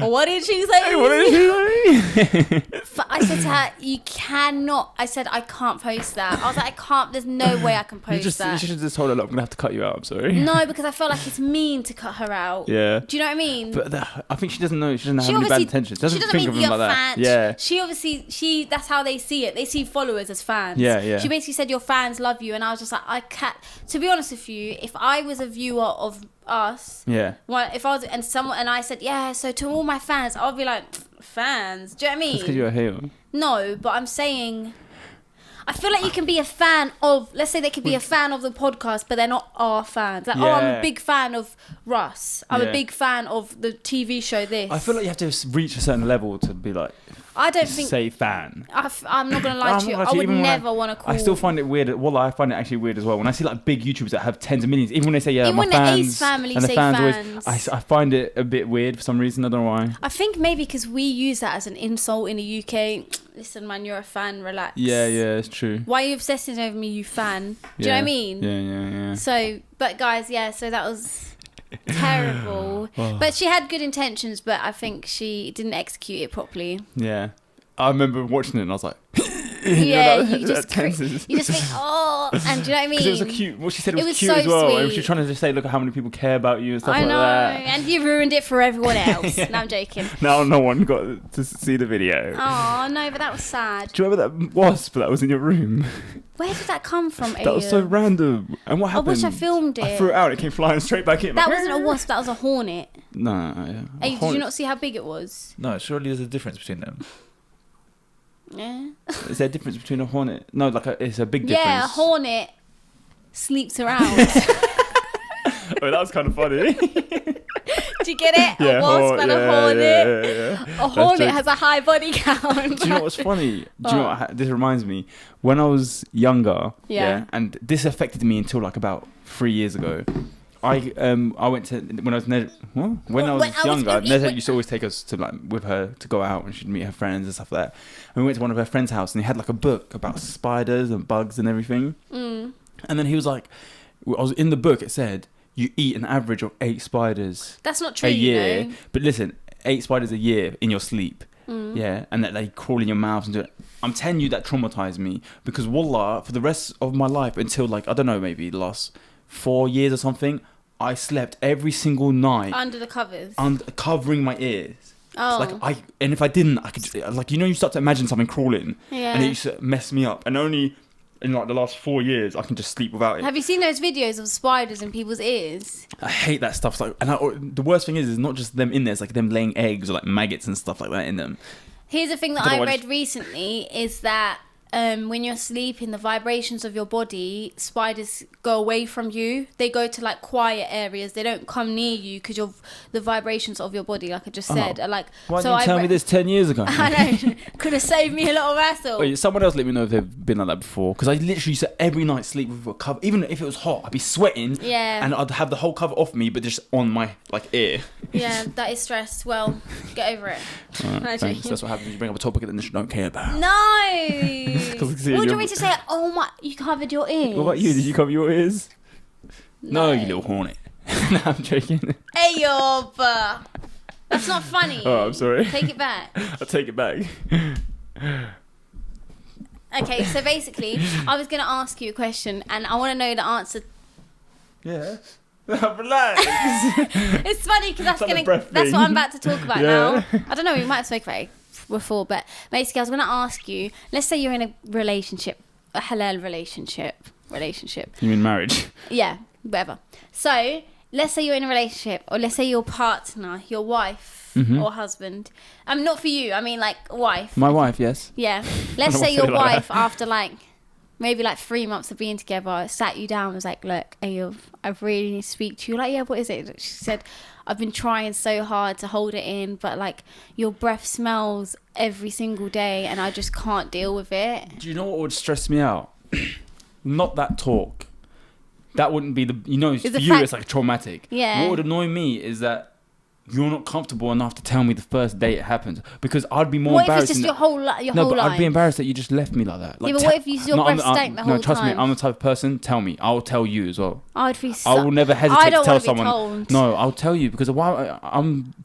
What did she say? What did she say? I said to her, you cannot. I said, I can't post that. I was like, I can't. There's no way I can post that. You should have just told her, look, I'm going to have to cut you out. I'm sorry. No, because I felt like it's mean to cut her out. Yeah. Do you know what I mean? But I think she doesn't know. She doesn't have any bad intentions. She doesn't think of them like that. Yeah. She obviously, that's how they see it. They see followers as fans. Yeah. She basically said, your fans love you. And I was just like, I can't. To be honest with you, if I was a viewer of us, yeah, well, if I was and I said, yeah, so to all my fans, I would be like, fans, do you know what I mean? That's because you're a hater. No, but I'm saying, I feel like you can be a fan of, let's say they could be a fan of the podcast, but they're not our fans. Like, oh, I'm a big fan of Russ. I'm a big fan of the TV show this. I feel like you have to reach a certain level to be like, I don't think say fan. I'm not gonna lie to you. I would never want to call. I still find it weird. Well, I find it actually weird as well when I see like big YouTubers that have tens of millions. Even when they say even my when fans, the Ace family and the say fans fans. always, I find it a bit weird for some reason. I don't know why. I think maybe because we use that as an insult in the UK. Listen, man, you're a fan. Relax. Yeah, it's true. Why are you obsessing over me, you fan? Do you know what I mean? Yeah. So, but guys, yeah. So that was terrible. But she had good intentions, but I think she didn't execute it properly. Yeah. I remember watching it and I was like, yeah, you just think, oh, and do you know what I mean? Because it was a cute. What she said was cute so as well. sweet. And she was trying to just say, look at how many people care about you and stuff like that. I know, and you ruined it for everyone else. Yeah. No, I'm joking. Now no one got to see the video. Oh no, but that was sad. Do you remember that wasp that was in your room? Where did that come from, That was so random. And what happened? I wish I filmed it. I threw it out. It came flying straight back in. That wasn't a wasp. That was a hornet. No. Yeah. Hey, did you not see how big it was? No, surely there's a difference between them. Yeah. Is there a difference between a hornet? No, it's a big difference. Yeah, a hornet sleeps around. Oh, that was kind of funny. Do you get it? Yeah, a wasp and a hornet. Yeah. A hornet has a high body count. Do you know what's funny? Do you know what this reminds me? When I was younger, and this affected me until like about 3 years ago. I went to when I was younger. Neza used to always take us to like with her to go out and she'd meet her friends and stuff like that. And we went to one of her friends' house and he had like a book about spiders and bugs and everything. And then he was like, I was in the book. It said you eat an average of 8 spiders. That's not true. A year, you know? But listen, 8 spiders a year in your sleep. Yeah, and that they crawl in your mouth and do it. I'm telling you, that traumatized me because wallah, for the rest of my life until like I don't know, maybe the last 4 years or something, I slept every single night under the covers, covering my ears. Oh, and if I didn't, I could like you start to imagine something crawling, and it used to mess me up. And only in like the last 4 years, I can just sleep without it. Have you seen those videos of spiders in people's ears? I hate that stuff. Like, the worst thing is not just them in there; it's like them laying eggs or like maggots and stuff like that in them. Here's the thing that I read recently is that when you're sleeping, the vibrations of your body, spiders go away from you. They go to like quiet areas. They don't come near you because the vibrations of your body, like I just said, are like. Why didn't you tell me this 10 years ago? I know, could have saved me a lot of hassle. Wait, someone else let me know if they've been like that before. Because I literally used to every night sleep with a cover, even if it was hot. I'd be sweating, and I'd have the whole cover off me, but just on my like ear. Yeah, that is stress. Well, get over it. Right, thanks. That's what happens when you bring up a topic that you don't care about. No. What do you want me to say? Oh my, you covered your ears. What about you? Did you cover your ears? No, you little hornet. No, I'm joking. Hey, that's not funny. Oh, I'm sorry. Take it back. I'll take it back. Okay, so basically, I was going to ask you a question, and I want to know the answer. Yeah. Relax. It's funny because that's what I'm about to talk about now. I don't know, we might have spoken about it before, but basically I was going to ask you, let's say you're in a relationship, a halal relationship. You mean marriage? Yeah, whatever. So let's say you're in a relationship, or let's say your partner, your wife or husband. Not for you, I mean like wife. My wife, yes. Yeah. Let's say your wife, after like maybe like 3 months of being together, sat you down and was like, look, Ayub, I really need to speak to you. Like, yeah, what is it? She said, I've been trying so hard to hold it in, but like your breath smells every single day and I just can't deal with it. Do you know what would stress me out? Not that talk. That wouldn't be for you it's like traumatic. Yeah. What would annoy me is that you're not comfortable enough to tell me the first day it happens, because I'd be more embarrassed. What if it's just your whole life? I'd be embarrassed that you just left me like that. Like, yeah, but what if your breath stank the whole time? No, trust me, I'm the type of person. Tell me, I'll tell you as well. I will never hesitate to tell someone. Told. No, I'll tell you, because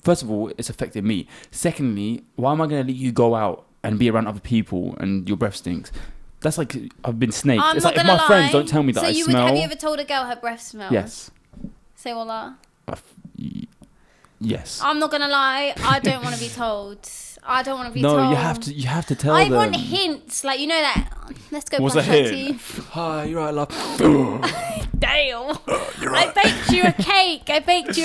first of all, it's affected me. Secondly, why am I going to let you go out and be around other people and your breath stinks? That's like I've been snaked. It's like if my friends don't tell me that I smell. Have you ever told a girl her breath smells? Yes. Say wallah. Yes. I'm not gonna lie. I don't want to be told. told. No, you have to tell them. I want hints, like that. Let's go brush our teeth. Hi, you're right, love. Damn. I baked you a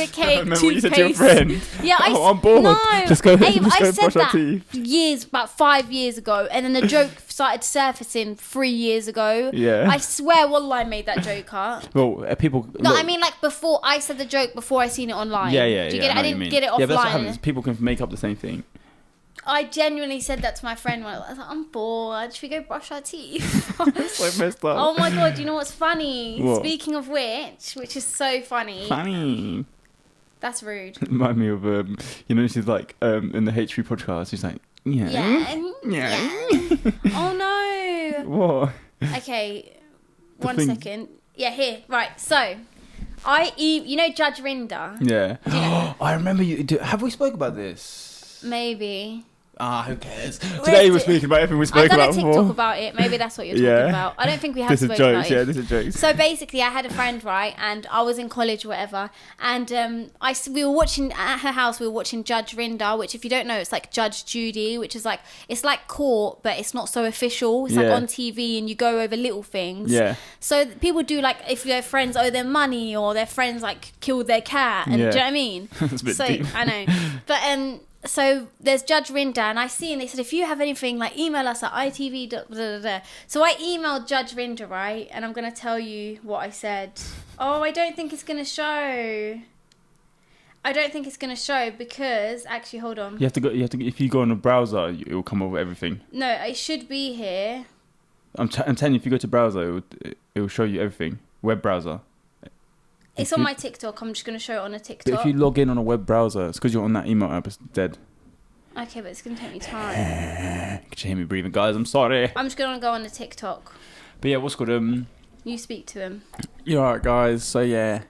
cake. Remember what you said to your friend? Yeah, I'm bored. No, let's go I brush said our teeth. About 5 years ago, and then the joke started surfacing 3 years ago. Yeah. I swear, wallah, I made that joke up. Well, people. No, I mean like before I said the joke before I seen it online. Yeah. Do you get it? I didn't get it offline. Yeah, that's what happens. People can make up the same thing. I genuinely said that to my friend when I was like, I'm bored. Should we go brush our teeth? So messed up. Oh my god, do you know what's funny? What? Speaking of which is so funny. Funny. That's rude. Remind me of she's like in the H3 podcast. She's like, yeah. Oh no. What? Okay, one second. Yeah, here. Right. So, I eat. Judge Rinder. Yeah. Do you know? I remember you. Have we spoke about this? Maybe. Who cares? Today we're speaking about everything we spoke about before. I've done a TikTok about it. Maybe that's what you're talking about. I don't think we have spoken about it. This is jokes. So basically, I had a friend, right, and I was in college or whatever, and we were watching at her house. We were watching Judge Rinder, which, if you don't know, it's like Judge Judy, which is like, it's like court, but it's not so official. It's like on TV, and you go over little things. Yeah. So people do, like, if their friends owe them money, or their friends like killed their cat, and do you know what I mean? That's a bit deep. I know, but so there's Judge Rinder, and and they said, if you have anything, like, email us at itv. So I emailed Judge Rinder, right, and I'm gonna tell you what I said. Oh, I don't think it's gonna show. Because actually, hold on. You have to go. If you go on a browser, it will come up with everything. No, it should be here. I'm telling you, if you go to browser, it will show you everything. Web browser. It's on my TikTok. I'm just going to show it on a TikTok. But if you log in on a web browser, it's because you're on that email app. It's dead. Okay, but it's going to take me time. Can you hear me breathing, guys? I'm sorry. I'm just going to go on the TikTok. But yeah, what's called You speak to him. You're alright, guys. So yeah,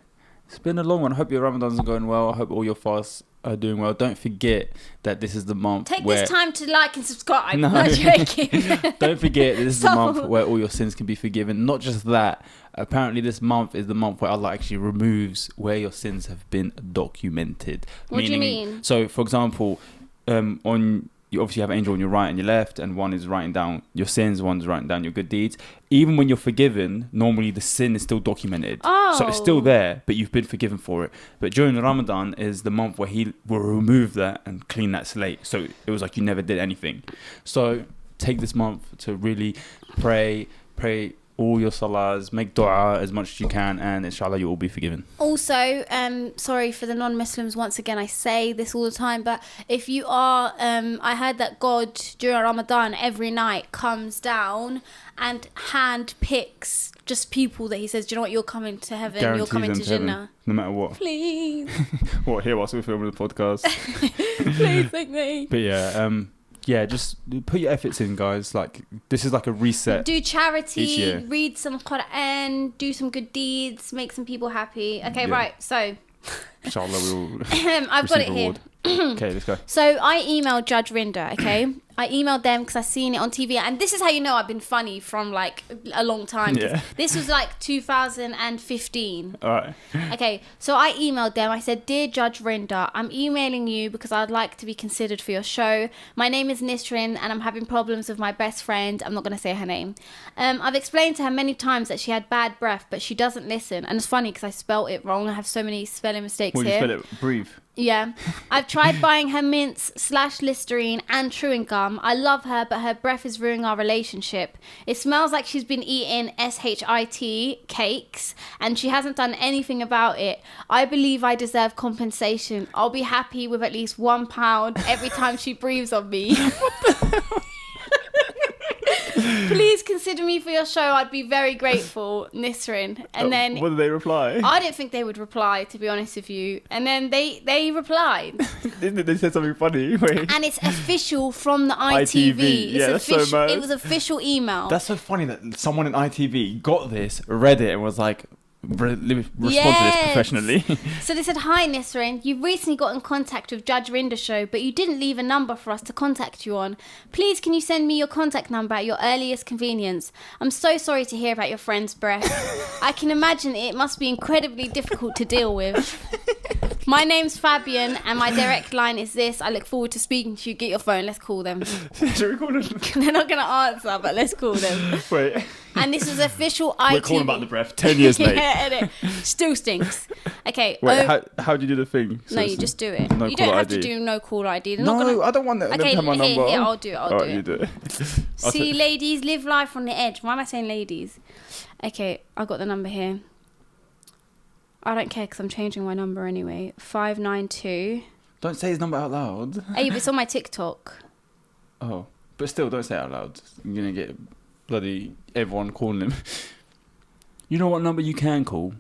it's been a long one. I hope your Ramadan's going well. I hope all your fasts are doing well. Don't forget that this is the month. Take this time to like and subscribe. No. Not joking. Don't forget that this is the month where all your sins can be forgiven. Not just that. Apparently, this month is the month where Allah actually removes where your sins have been documented. What do you mean? So, for example, you obviously have an angel on your right and your left, and one is writing down your sins, one's writing down your good deeds. Even when you're forgiven, normally the sin is still documented. Oh. So it's still there, but you've been forgiven for it. But during Ramadan is the month where He will remove that and clean that slate. So it was like you never did anything. So take this month to really pray all your salahs, make dua as much as you can, and inshallah you'll all be forgiven. Also, sorry for the non-Muslims, once again I say this all the time, but if you are, I heard that God during Ramadan every night comes down and hand picks just people that He says, do you know what, you're coming to heaven, Guarantees you're coming to Jannah. Heaven, no matter what. Please. What, here whilst we're filming the podcast? Please thank me. But yeah, just put your efforts in, guys. Like, this is like a reset. Do charity, read some Quran, do some good deeds, make some people happy. Okay, right, so. Inshallah, we'll I've got it here. Okay, let's go. So I emailed Judge Rinder, okay? I emailed them because I seen it on TV, and this is how you know I've been funny from like a long time. Yeah. This was like 2015. All right. Okay, so I emailed them. I said, "Dear Judge Rinder, I'm emailing you because I'd like to be considered for your show. My name is Nisrin, and I'm having problems with my best friend. I'm not going to say her name. I've explained to her many times that she had bad breath, but she doesn't listen. And it's funny because I spelt it wrong. I have so many spelling mistakes here. What do you spell it? Breathe. Yeah. I've tried buying her mints / Listerine and chewing gum. I love her, but her breath is ruining our relationship. It smells like she's been eating SHIT cakes, and she hasn't done anything about it. I believe I deserve compensation. I'll be happy with at least £1 every time she breathes on me." What the hell? "Please consider me for your show. I'd be very grateful, Nisrin." And then what did they reply? I didn't think they would reply, to be honest with you. And then they replied. They said something funny. Wait. And it's official from the ITV. Yeah, that's so mad. It was official email. That's so funny that someone in ITV got this, read it, and was like, respond to this professionally. So they said, "Hi Nisrin, you recently got in contact with Judge Rinder's show, but you didn't leave a number for us to contact you on. Please can you send me your contact number at your earliest convenience? I'm so sorry to hear about your friend's breath. I can imagine it must be incredibly difficult to deal with. My name's Fabian and my direct line is this. I look forward to speaking to you. Get your phone, let's call them." Should we call them? They're not going to answer, but let's call them. Wait. And this is official ITV. We're calling about the breath. 10 years late. Yeah, it still stinks. Okay. Wait, how do you do the thing? So no, you just do it. You don't have to do no caller ID. No, I don't want that. Okay, have my number. Here, I'll do it. I'll do it. You do it. See, ladies, live life on the edge. Why am I saying ladies? Okay, I got the number here. I don't care because I'm changing my number anyway. 592. Don't say his number out loud. Hey, but it's on my TikTok. Oh, but still, don't say it out loud. You're gonna get bloody everyone calling him. You know what number you can call?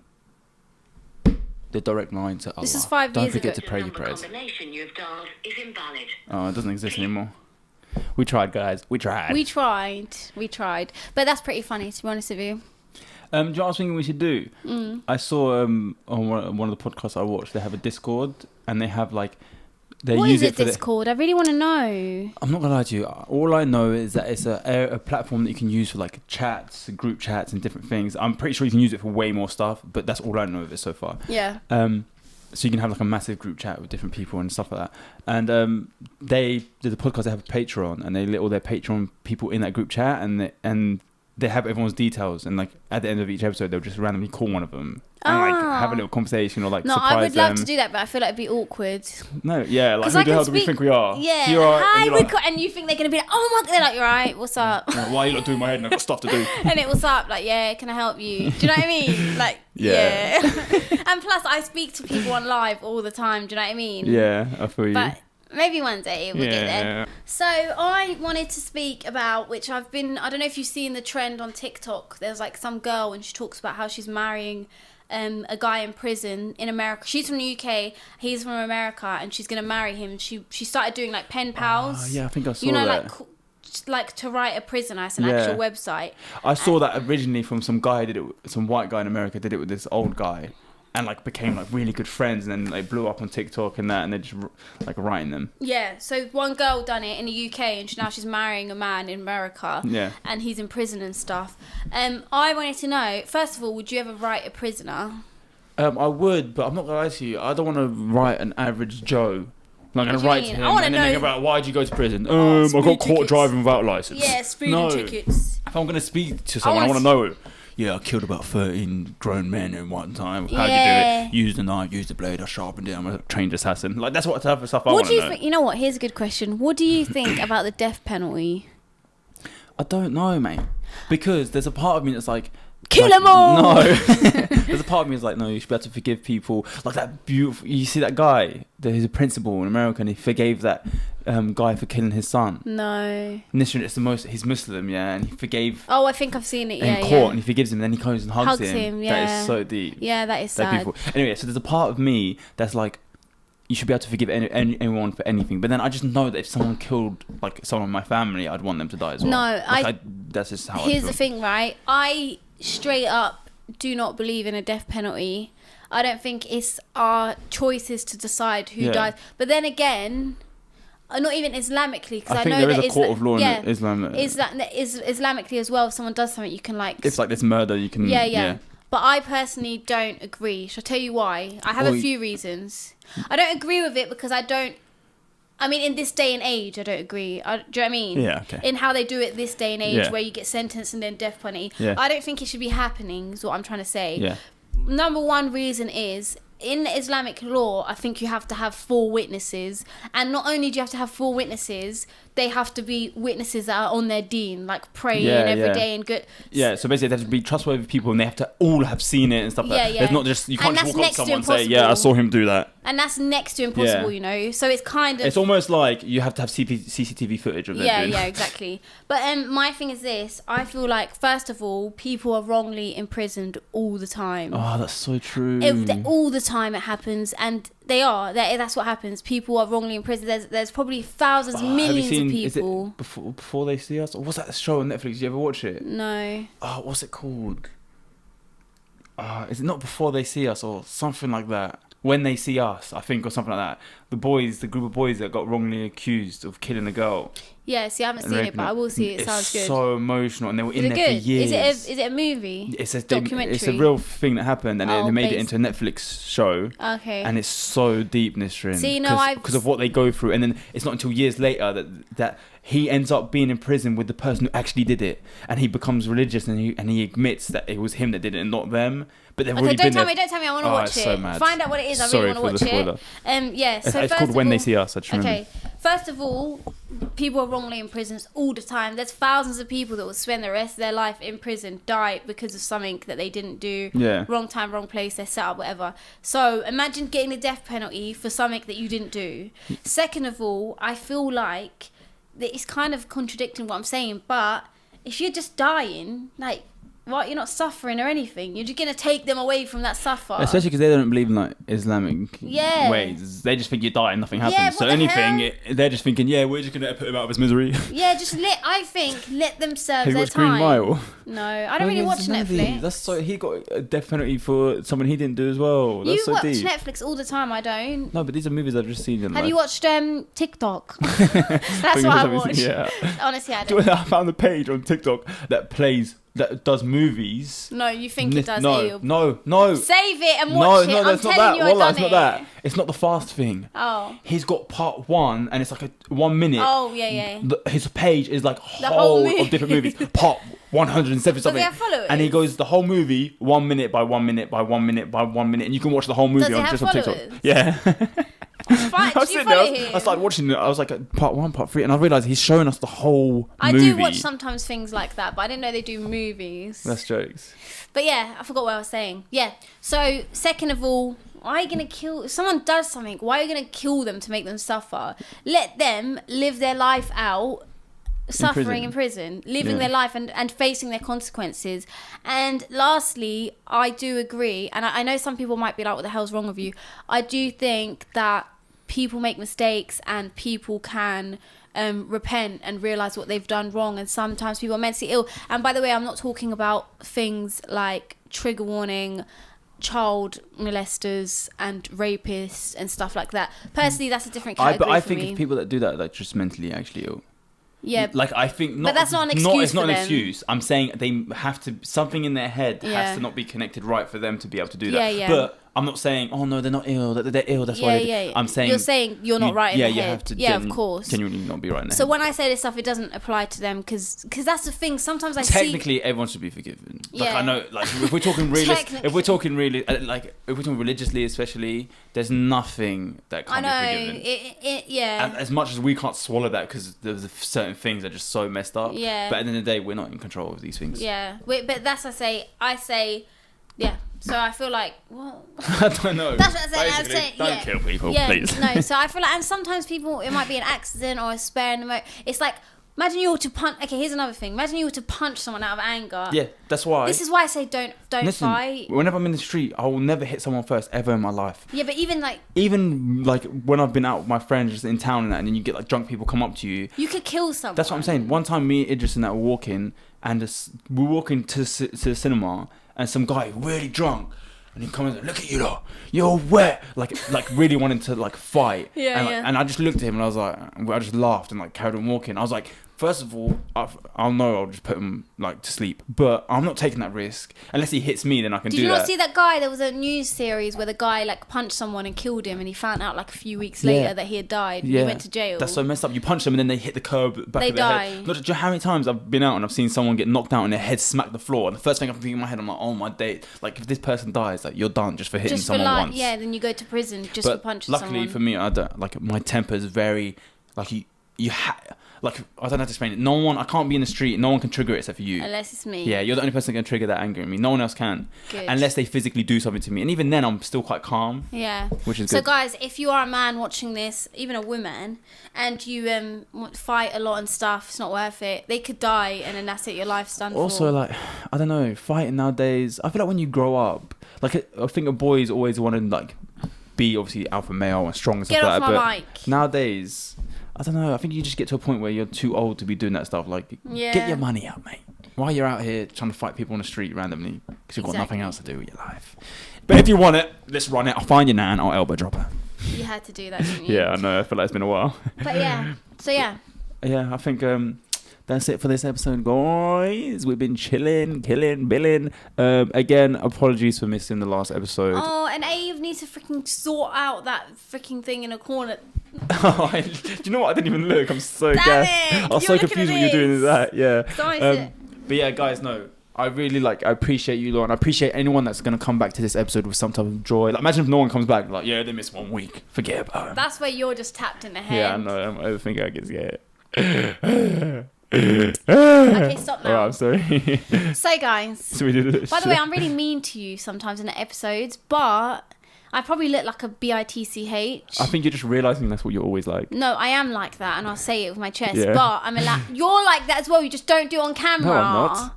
The direct line to Allah. This is 5 years ago. Don't forget to pray your prayers. The combination you have dialed is invalid. Oh, it doesn't exist anymore. We tried, guys. We tried. We tried. But that's pretty funny, to be honest with you. Do you know what I was thinking we should do? I saw on one of the podcasts I watched, they have a Discord and they have like they What use is it for this called? I really want to know. I'm not gonna lie to you. All I know is that it's a platform that you can use for like chats, group chats, and different things. I'm pretty sure you can use it for way more stuff, but that's all I know of it so far. Yeah. So you can have like a massive group chat with different people and stuff like that. And they did the podcast. They have a Patreon, and they let all their Patreon people in that group chat, and they have everyone's details. And like at the end of each episode, they'll just randomly call one of them and like have a little conversation or like no, surprise them. I would love to do that, but I feel like it'd be awkward. No, yeah, like who the hell do we think we are? Yeah, You're right, hi, and you're like, and you think they're gonna be like, oh my god, they're like, you're right, what's up? why are you not doing my head? And I've got stuff to do. And it was up, like, yeah, can I help you? Do you know what I mean? Like, yeah. And plus, I speak to people on live all the time. Do you know what I mean? Yeah, I feel you. But maybe one day we'll get there. So I wanted to speak about, which I don't know if you've seen the trend on TikTok. There's like some girl and she talks about how she's marrying a guy in prison in America. She's from the UK, he's from America, and she's gonna marry him. She started doing like pen pals. Yeah, I think I saw that. Like to write a prisoner. It's an actual website. I saw that originally from some guy did it. Some white guy in America did it with this old guy, and like became like really good friends, and then like blew up on TikTok and that, and they're just like writing them. Yeah, so one girl done it in the UK, and now she's marrying a man in America. Yeah, and he's in prison and stuff. I wanted to know, first of all, would you ever write a prisoner? I would, but I'm not gonna lie to you. I don't want to write an average Joe. Like, I'm gonna write to him, and then think about why'd you go to prison? I got caught driving without license. Yeah, speeding tickets. If I'm gonna speak to someone, I want to know. Yeah, I killed about 13 grown men in one time. How'd you do it? Used a knife, used a blade, I sharpened it. I'm a trained assassin. Like, that's what type of stuff I want to know. You know what? Here's a good question. What do you think about the death penalty? I don't know, mate. Because there's a part of me that's like... Kill them all! No. There's a part of me that's like, no, you should be able to forgive people. Like that beautiful... You see that guy? He's a principal in America, and he forgave that guy for killing his son. No. Nisrin, it's the most... He's Muslim, yeah, and he forgave... Oh, I think I've seen it, in court, and he forgives him, and then he goes and hugs him. Yeah. That is so deep. Yeah, that is sad. Beautiful. Anyway, so there's a part of me that's like, you should be able to forgive anyone for anything. But then I just know that if someone killed like someone in my family, I'd want them to die as well. No, that's just how I feel. Here's the thing, right? I straight up do not believe in a death penalty. I don't think it's our choices to decide who dies. But then again, not even Islamically, because I know there is a court of law in Islam. Islamically as well, if someone does something, you can like... It's like this murder, you can... Yeah. But I personally don't agree. Shall I tell you why? I have a few reasons. I don't agree with it because in this day and age, I don't agree. Do you know what I mean? Yeah, okay. In how they do it this day and age, where you get sentenced and then death penalty. Yeah. I don't think it should be happening, is what I'm trying to say. Yeah. Number one reason is, in Islamic law, I think you have to have 4 witnesses. And not only do you have to have 4 witnesses, they have to be witnesses that are on their deen, like praying every day and good. Yeah, so basically they have to be trustworthy people, and they have to all have seen it and stuff like that. Yeah. There's not just, you can't just walk up to someone and say, yeah, I saw him do that. And that's next to impossible, you know. So it's kind of... It's almost like you have to have CCTV footage of them. Yeah, exactly. But my thing is this. I feel like, first of all, people are wrongly imprisoned all the time. Oh, that's so true. All the time it happens, and they are. That's what happens. People are wrongly imprisoned. There's probably thousands, millions of people. Is it Before They See Us? Or what's that show on Netflix? Did you ever watch it? No. Oh, what's it called? Is it not Before They See Us or something like that? When They See Us, I think, or something like that. The group of boys that got wrongly accused of killing a girl. Yeah, see, I haven't seen it, but I will see it. It sounds good. It's so emotional, and they were in there for years. Is it a movie? It's a documentary. It's a real thing that happened, and they made it into a Netflix show. Okay. And it's so deep, Nisrin. See, because of what they go through, and then it's not until years later that he ends up being in prison with the person who actually did it, and he becomes religious, and he admits that it was him that did it and not them. But they've already been there. Don't tell me. I want to watch it. So mad. Find out what it is. I really want to watch it. So it's called When They See Us. I just remember. Okay. First of all, people are wrongly imprisoned all the time. There's thousands of people that will spend the rest of their life in prison, die because of something that they didn't do. Yeah. Wrong time, wrong place. They're set up, whatever. So imagine getting the death penalty for something that you didn't do. Second of all, I feel like that it's kind of contradicting what I'm saying, but if you're just dying, like, What? You're not suffering or anything. You're just gonna take them away from that suffer. Especially because they don't believe in like Islamic ways. They just think you die and nothing happens. Yeah, so what the anything, they're just thinking, we're just gonna put him out of his misery. Yeah, let them serve Have you their watched Green time. Mile? No, I don't really watch Netflix. That's so he got a death penalty for someone he didn't do as well. That's You so watch deep. Netflix all the time. I don't. No, but these are movies I've just seen. Have you watched TikTok? That's what I watch. Yeah. Honestly, I Do you know don't. I found a page on TikTok that does movies. No, you think it does? No. Save it and watch it. No, I'm that's not telling that. you, Wallah, I've it's done not it. that. It's not the fast thing. Oh. He's got part 1 and it's like a 1 minute. Oh yeah. His page is like whole movie. of different movies. Part 107 something. Does he have followers? And he goes the whole movie 1 minute by 1 minute by 1 minute by 1 minute, and you can watch the whole movie Does he have on TikTok. followers? Yeah. Fine, I was did you sitting there, follow him? I started watching it. I was like part 1, part 3, and I realised he's showing us the whole I movie. do watch sometimes things like that, but I didn't know they do movies. That's jokes. But yeah, I forgot what I was saying. Yeah. So second of all, why are you gonna kill? If someone does something, why are you gonna kill them to make them suffer? Let them live their life out. Suffering in prison, living their life and facing their consequences. And lastly, I do agree, and I know some people might be like, what the hell's wrong with you? I do think that people make mistakes and people can repent and realise what they've done wrong, and sometimes people are mentally ill. And by the way, I'm not talking about things like trigger warning, child molesters and rapists and stuff like that. Personally, that's a different category But I for think me. if people that do that, like, just mentally actually ill. Yeah, Like, I think not. But that's not an excuse It's not for an them. excuse. I'm saying they have to. Something in their head Yeah. has to not be connected right for them to be able to do that. Yeah. But I'm not saying, oh no, they're not ill. They're ill. That's why. I'm saying you're saying you're not right in the you head. have to. Of course. Genuinely not be right in the So head. when I say this stuff, it doesn't apply to them because that's the thing. Sometimes I Technically, everyone should be forgiven. Like, Yeah. I know, like, if we're talking religiously, especially, there's nothing that I can't know. be forgiven. Yeah. And as much as we can't swallow that because there's certain things that are just so messed up. Yeah. But at the end of the day, we're not in control of these things. Yeah. But that's what I say. Yeah. So I feel like, well, I don't know. that's what I say. Basically, don't kill people, please. No. So I feel like, and sometimes people, it might be an accident or a spare in the moment. It's like, imagine you were to punch. Okay, here's another thing. Imagine you were to punch someone out of anger. Yeah, that's why. This is why I say don't Listen, fight. whenever I'm in the street, I will never hit someone first ever in my life. Yeah, but even Like when I've been out with my friends just in town and that, and then you get like drunk people come up to you. you could kill someone. That's what I'm saying. One time, me, Idris, and that were walking, and we're walking to the cinema, and some guy really drunk. And he comes and look at you though, you're wet, like really wanting to like fight. And I just looked at him and I was like, I just laughed and like carried on walking. I was like, first of all, I'll just put him like to sleep, but I'm not taking that risk unless he hits me. Then I can do that. Did you not see that guy? There was a news series where the guy like punched someone and killed him, and he found out like a few weeks later that he had died. And he went to jail. That's so messed up. You punch them and then they hit the curb back They of their die. head. Not just, do you know how many times I've been out and I've seen someone get knocked out and their head smack the floor, and the first thing I'm thinking in my head, I'm like, oh my day, like if this person dies, like you're done just for hitting just for someone like, once. yeah, then you go to prison just for punching luckily someone. for me, I don't like my temper is very like like I don't know how to explain it. No one, I can't be in the street. No one can trigger it except for you. Unless it's me. Yeah, you're the only person that can trigger that anger in me. No one else can, Good. unless they physically do something to me. And even then, I'm still quite calm. Yeah. Which is so good. guys, if you are a man watching this, even a woman, and you fight a lot and stuff, it's not worth it. They could die, and then that's it. Your life's done. Also, like, I don't know, fighting nowadays. I feel like when you grow up, like I think a boy's always want to like be obviously alpha male and strong and stuff Get like off that. my But mic. nowadays, I don't know. I think you just get to a point where you're too old to be doing that stuff. Like, get your money out, mate. Why you're out here trying to fight people on the street randomly because you've got nothing else to do with your life. But if you want it, let's run it. I'll find your nan. I'll elbow drop her. You had to do that, didn't you? Yeah, I know. I feel like it's been a while. But yeah. So yeah. Yeah, I think that's it for this episode, guys. We've been chilling, killing, billing. Again, apologies for missing the last episode. Oh, and Ave needs to freaking sort out that freaking thing in a corner. Do you know what? I didn't even look. I'm so Damn gassed. it! I was You so were looking confused at what you're doing with this. that. Yeah. Sorry, But yeah, guys, no. I really I appreciate you, Lauren. I appreciate anyone that's going to come back to this episode with some type of joy. Like, imagine if no one comes back, like, yeah, they missed 1 week. Forget about them. That's where you're just tapped in the head. Yeah, I know. I'm overthinking, I guess, yeah. Okay, stop now. Alright, I'm sorry. So guys, So we did it. by the way, I'm really mean to you sometimes in the episodes, but I probably look like a bitch. I think you're just realising that's what you're always like. No, I am like that, and I'll say it with my chest. Yeah. But you're like that as well. You just don't do it on camera. No, I'm not.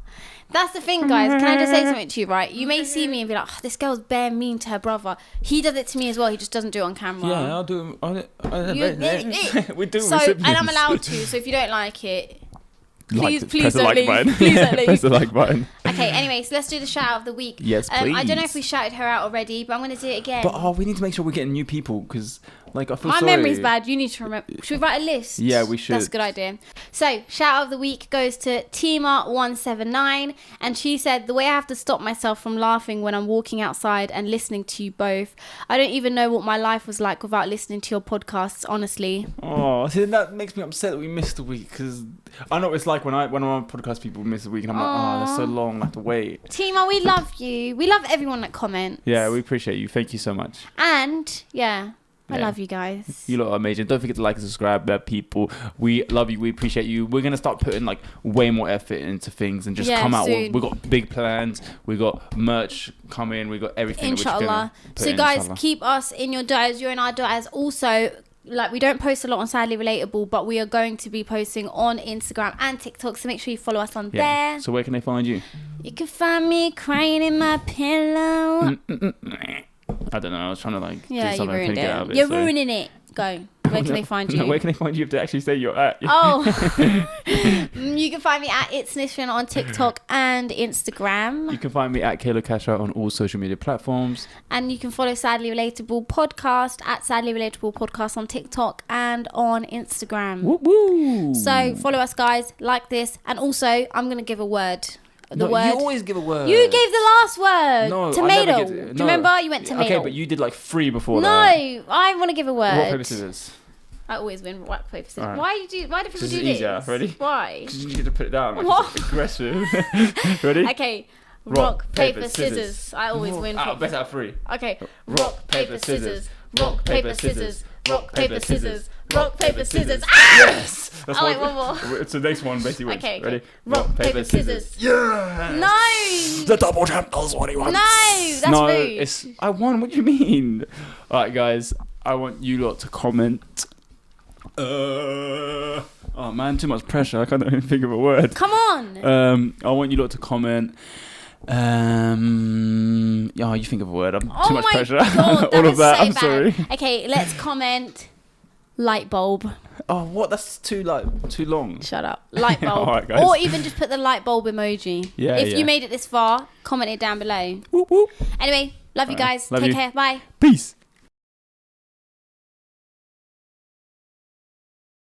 That's the thing, guys. Can I just say something to you, right? You may see me and be like, oh, this girl's bare mean to her brother. He does it to me as well. He just doesn't do it on camera. Yeah, I'll do it. We do. So, and I'm allowed to. So if you don't like it, please press the don't like leave. button. Please don't leave. Press the like button. Okay, anyway, so let's do the shout out of the week. Yes, please. I don't know if we shouted her out already, but I'm going to do it again. But we need to make sure we're getting new people because, like, I feel My sorry. memory's bad. You need to remember. Should we write a list? Yeah, we should. That's a good idea. So, shout out of the week goes to Tima179, and she said, the way I have to stop myself from laughing when I'm walking outside and listening to you both. I don't even know what my life was like without listening to your podcasts, honestly. Oh, see, that makes me upset that we missed a week because I know what it's like when I'm on podcast people miss a week and I'm like, oh, that's so long, I have to wait. Tima, we love you. We love everyone that comments. Yeah, we appreciate you. Thank you so much. And, I Yeah. love you guys. You lot are amazing. Don't forget to like and subscribe, people. We love you. We appreciate you. We're gonna start putting like way more effort into things and just come out. Soon. We got big plans. We got merch coming. We got everything. Inshallah. So guys, keep us in your du'as. You're in our du'as. Also, like, we don't post a lot on Sadly Relatable, but we are going to be posting on Instagram and TikTok. So make sure you follow us on there. So where can they find you? You can find me crying in my pillow. I don't know. I was trying to like do Yeah, you something. ruined Get it. out of it. You're ruining it. Go. Where can they find you? No, where can they find you if they actually say you're at? Oh, you can find me at It's Nishan on TikTok and Instagram. You can find me at Kayla Kasha on all social media platforms. And you can follow Sadly Relatable Podcast at Sadly Relatable Podcast on TikTok and on Instagram. Woo woo. So follow us, guys. Like this. And also, I'm going to give a word. The word. You always give a word. You gave the last word. No, tomato. I never Do you no. remember? You went tomato. Okay, but you did like 3 before no, that. I want to give a word. Rock, paper, scissors. I always win. Rock, paper, scissors. Right. Why do people This do is this? easier. Ready? Why? Because you get to put it down. Like, What? it's aggressive. Ready? Okay. Rock, paper, scissors. I always win. Best out of 3. Okay. Rock, paper, scissors. Rock, paper, scissors. Rock, paper, scissors. Rock, paper, scissors. Yes! That's Oh, wait, one more. It's the next one basically wins. Okay. Ready? Rock, paper, scissors. Yeah! No! The double champ knows what he wants. No, that's rude. I won. What do you mean? Alright, guys. I want you lot to comment. Oh man, too much pressure. I can't even think of a word. Come on. I want you lot to comment. You think of a word. I'm too much pressure. God, All of that. so I'm bad. sorry. Okay, let's comment. Light bulb. Oh, what? That's too long. Shut up. Light bulb. Alright, guys. Or even just put the light bulb emoji. Yeah, If yeah. you made it this far, comment it down below. Whoop, whoop. Anyway, love you guys. Love Take you. care. Bye. Peace.